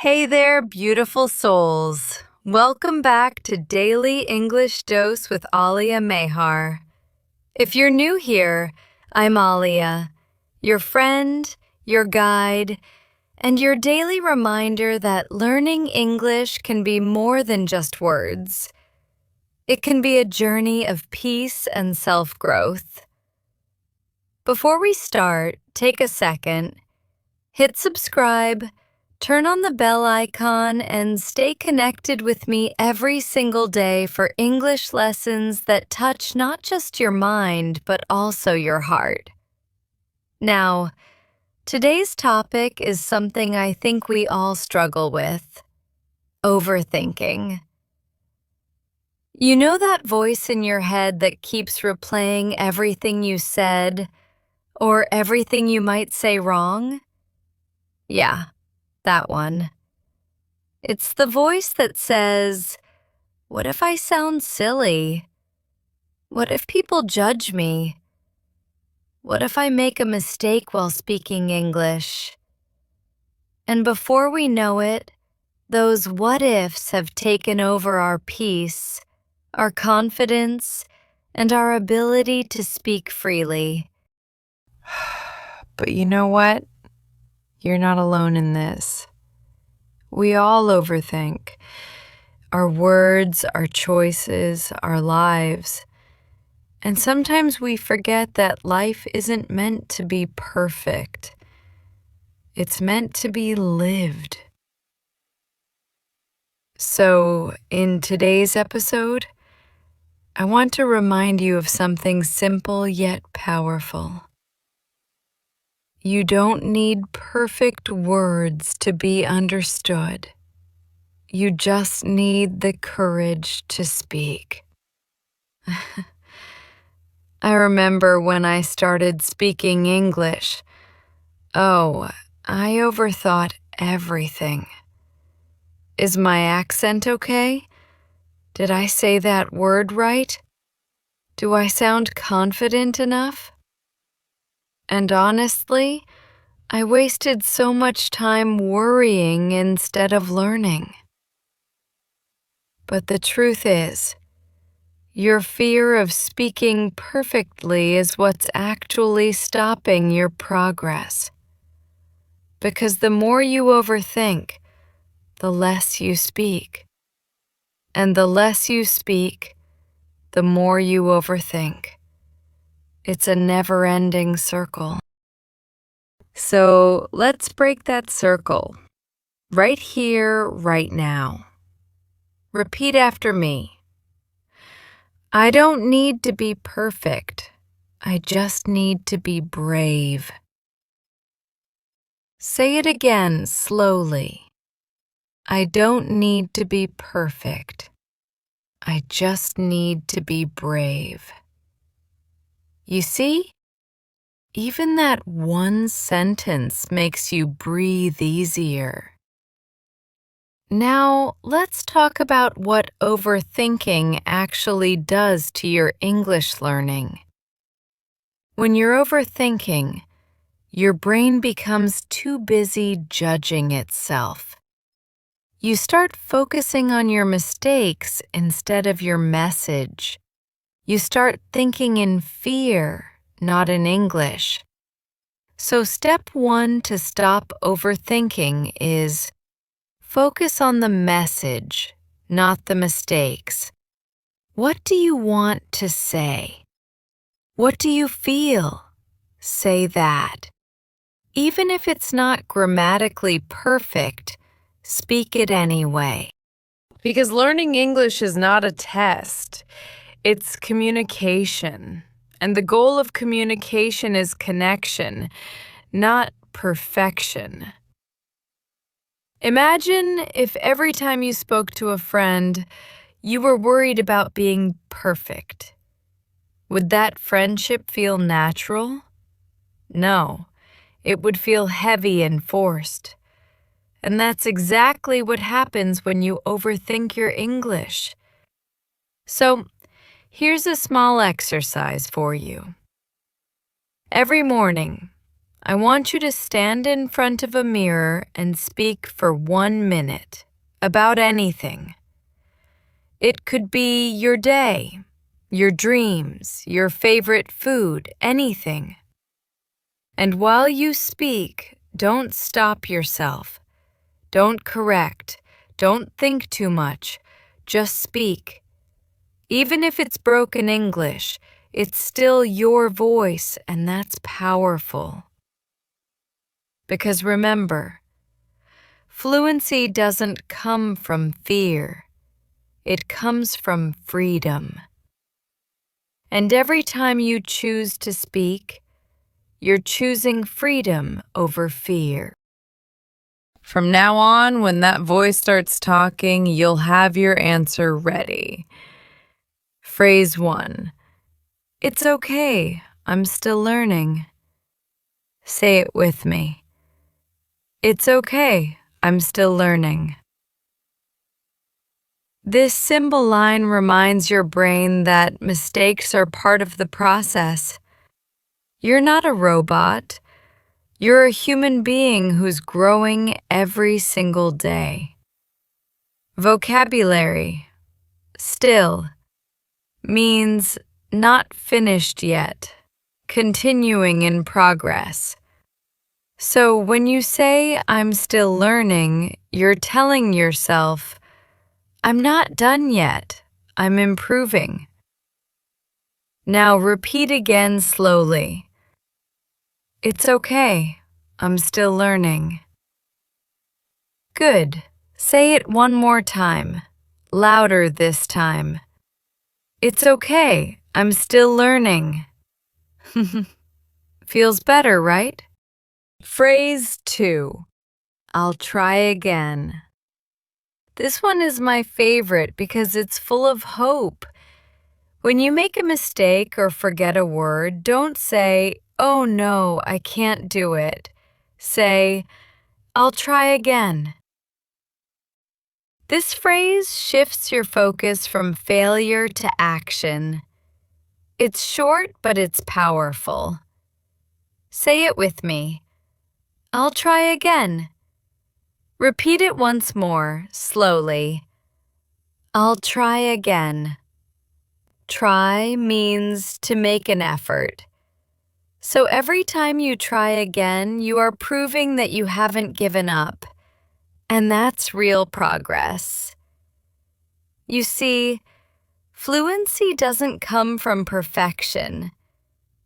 Hey there, beautiful souls. Welcome back to Daily English Dose with Alia Mehar. If you're new here, I'm Alia, your friend, your guide, and your daily reminder that learning English can be more than just words. It can be a journey of peace and self-growth. Before we start, take a second, hit subscribe, turn on the bell icon, and stay connected with me every single day for English lessons that touch not just your mind, but also your heart. Now, today's topic is something I think we all struggle with: overthinking. You know that voice in your head that keeps replaying everything you said, or everything you might say wrong? Yeah, that one. It's the voice that says, what if I sound silly? What if people judge me? What if I make a mistake while speaking English? And before we know it, those what ifs have taken over our peace, our confidence, and our ability to speak freely. But you know what? You're not alone in this. We all overthink our words, our choices, our lives. And sometimes we forget that life isn't meant to be perfect. It's meant to be lived. So, in today's episode, I want to remind you of something simple yet powerful. You don't need perfect words to be understood. You just need the courage to speak. I remember when I started speaking English. Oh, I overthought everything. Is my accent okay? Did I say that word right? Do I sound confident enough? And honestly, I wasted so much time worrying instead of learning. But the truth is, your fear of speaking perfectly is what's actually stopping your progress. Because the more you overthink, the less you speak. And the less you speak, the more you overthink. It's a never-ending circle. So let's break that circle. Right here, right now. Repeat after me. I don't need to be perfect. I just need to be brave. Say it again slowly. I don't need to be perfect. I just need to be brave. You see? Even that one sentence makes you breathe easier. Now, let's talk about what overthinking actually does to your English learning. When you're overthinking, your brain becomes too busy judging itself. You start focusing on your mistakes instead of your message. You start thinking in fear, not in English. So step one to stop overthinking is focus on the message, not the mistakes. What do you want to say? What do you feel? Say that. Even if it's not grammatically perfect, speak it anyway. Because learning English is not a test. It's communication. And the goal of communication is connection, not perfection. Imagine if every time you spoke to a friend, you were worried about being perfect. Would that friendship feel natural? No, it would feel heavy and forced. And that's exactly what happens when you overthink your English. So, here's a small exercise for you. Every morning, I want you to stand in front of a mirror and speak for 1 minute about anything. It could be your day, your dreams, your favorite food, anything. And while you speak, don't stop yourself. Don't correct. Don't think too much. Just speak. Even if it's broken English, it's still your voice, and that's powerful. Because remember, fluency doesn't come from fear. It comes from freedom. And every time you choose to speak, you're choosing freedom over fear. From now on, when that voice starts talking, you'll have your answer ready. Phrase 1. It's okay, I'm still learning. Say it with me. It's okay, I'm still learning. This simple line reminds your brain that mistakes are part of the process. You're not a robot. You're a human being who's growing every single day. Vocabulary, still, means not finished yet, continuing in progress. So when you say, I'm still learning, you're telling yourself, I'm not done yet, I'm improving. Now repeat again slowly. It's okay, I'm still learning. Good. Say it one more time, louder this time. It's okay, I'm still learning. Feels better, right? Phrase 2. I'll try again. This one is my favorite because it's full of hope. When you make a mistake or forget a word, don't say, oh no, I can't do it. Say, I'll try again. This phrase shifts your focus from failure to action. It's short, but it's powerful. Say it with me. I'll try again. Repeat it once more, slowly. I'll try again. Try means to make an effort. So every time you try again, you are proving that you haven't given up. And that's real progress. You see, fluency doesn't come from perfection.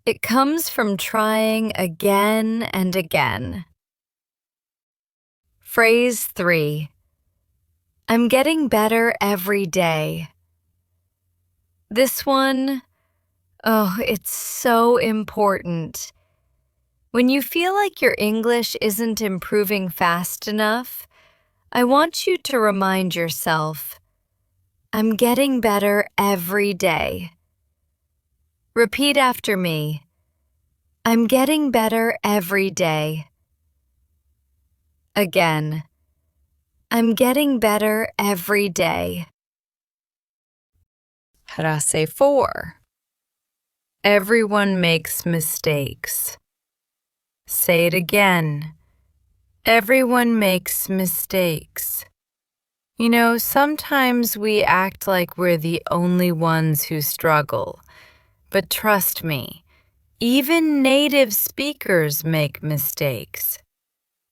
It comes from trying again and again. Phrase 3. I'm getting better every day. This one, it's so important. When you feel like your English isn't improving fast enough, I want you to remind yourself, I'm getting better every day. Repeat after me. I'm getting better every day. Again. I'm getting better every day. Frase 4. Everyone makes mistakes. Say it again. Everyone makes mistakes. You know, sometimes we act like we're the only ones who struggle. But trust me, even native speakers make mistakes.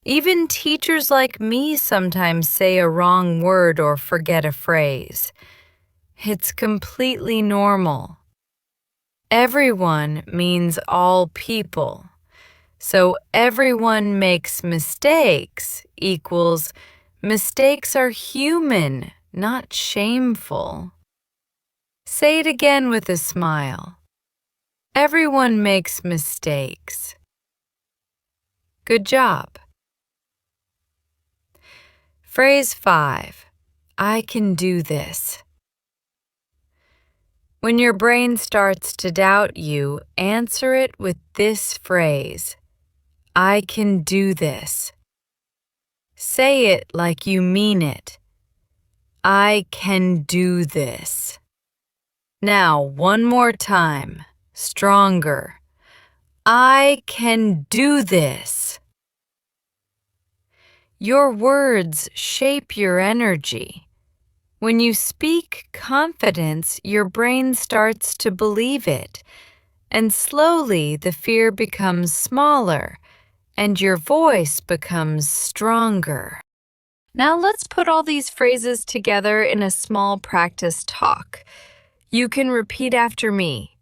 Even teachers like me sometimes say a wrong word or forget a phrase. It's completely normal. Everyone means all people. So everyone makes mistakes equals mistakes are human, not shameful. Say it again with a smile. Everyone makes mistakes. Good job. Phrase 5. I can do this. When your brain starts to doubt you, answer it with this phrase. I can do this. Say it like you mean it. I can do this. Now, one more time, stronger. I can do this. Your words shape your energy. When you speak confidence, your brain starts to believe it, and slowly the fear becomes smaller and your voice becomes stronger. Now let's put all these phrases together in a small practice talk. You can repeat after me.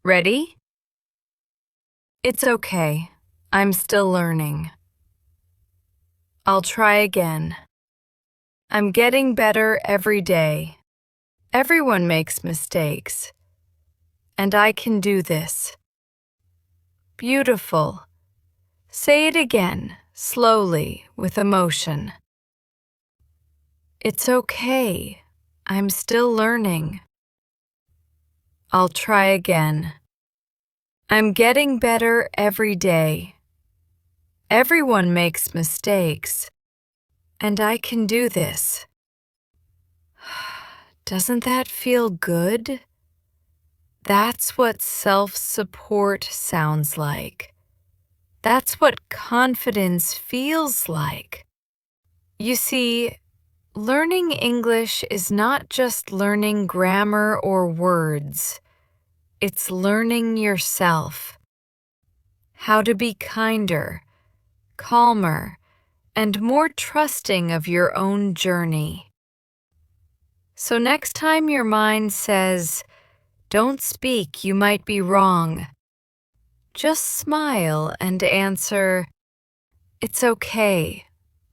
Ready? It's okay. I'm still learning. I'll try again. I'm getting better every day. Everyone makes mistakes. And I can do this. Beautiful. Say it again, slowly, with emotion. It's okay. I'm still learning. I'll try again. I'm getting better every day. Everyone makes mistakes. And I can do this. Doesn't that feel good? That's what self-support sounds like. That's what confidence feels like. You see, learning English is not just learning grammar or words. It's learning yourself. How to be kinder, calmer, and more trusting of your own journey. So next time your mind says, "Don't speak, you might be wrong," just smile and answer, "It's okay,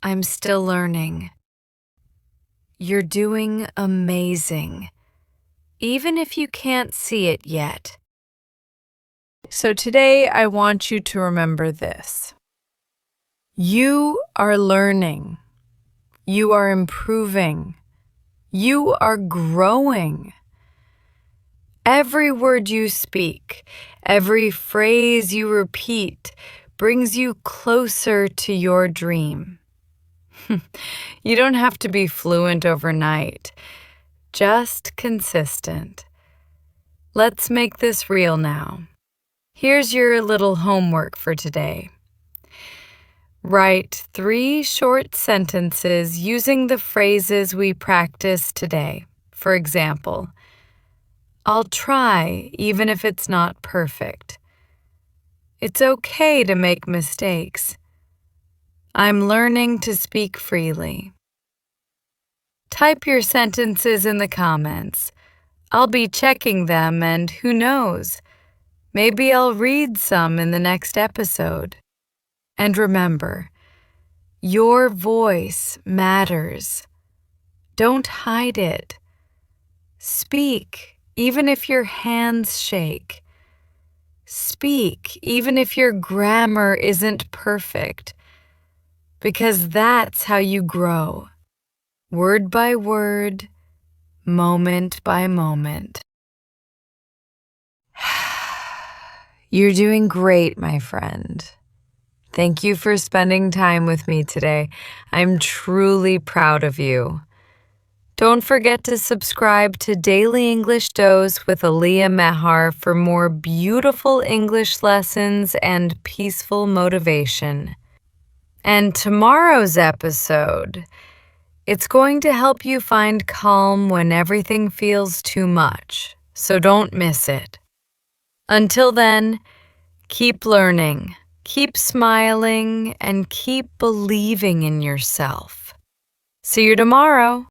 I'm still learning." You're doing amazing, even if you can't see it yet. So today I want you to remember this. You are learning. You are improving. You are growing. Every word you speak, every phrase you repeat brings you closer to your dream. You don't have to be fluent overnight, just consistent. Let's make this real now. Here's your little homework for today. Write 3 short sentences using the phrases we practiced today. For example, I'll try even if it's not perfect. It's okay to make mistakes. I'm learning to speak freely. Type your sentences in the comments. I'll be checking them, and who knows, maybe I'll read some in the next episode. And remember, your voice matters. Don't hide it. Speak, even if your hands shake. Speak, even if your grammar isn't perfect, because that's how you grow, word by word, moment by moment. You're doing great, my friend. Thank you for spending time with me today. I'm truly proud of you. Don't forget to subscribe to Daily English Dose with Alia Mehar for more beautiful English lessons and peaceful motivation. And tomorrow's episode, it's going to help you find calm when everything feels too much, so don't miss it. Until then, keep learning, keep smiling, and keep believing in yourself. See you tomorrow.